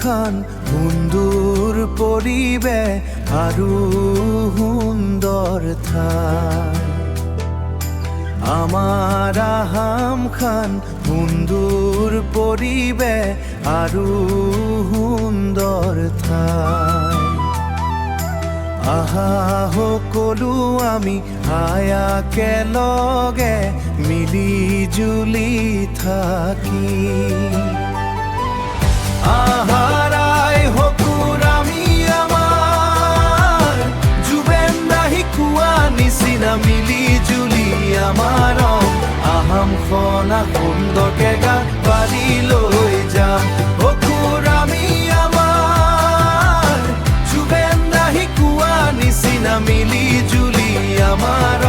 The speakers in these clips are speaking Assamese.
খান সুন্দৰ পৰিৱেশ আৰু সুন্দৰ ঠাই আমাৰ আসামখন সুন্দৰ পৰিৱেশ আৰু সুন্দৰ ঠাই আহা সকলো আমি একেলগে মিলি জুলি থাকি আহাৰাই হকুৰ আমি আমাৰ জুবেন্দা শিকোৱা নিচিনা মিলি জুলি আমাৰ আসামখন সুন্দৰকে গাড়ী লৈ যাম হকুৰ আমি আমাৰ জুবেন্দা শিকোৱা নিচিনা মিলি জুলি আমাৰ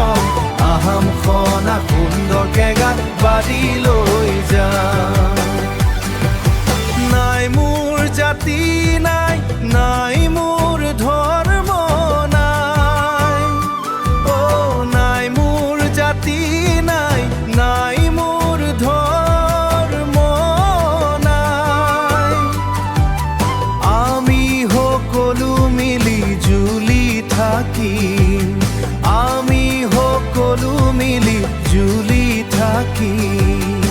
আসামখন সুন্দৰকে গাড়ী লৈ যাম নাই মোৰ জাতি নাই নাই মোৰ ধৰ্ম নাই নাই মোৰ জাতি নাই নাই মোৰ ধৰ্ম নাই আমি সকলো মিলি জুলি থাকিম আমি সকলো মিলি জুলি থাকিম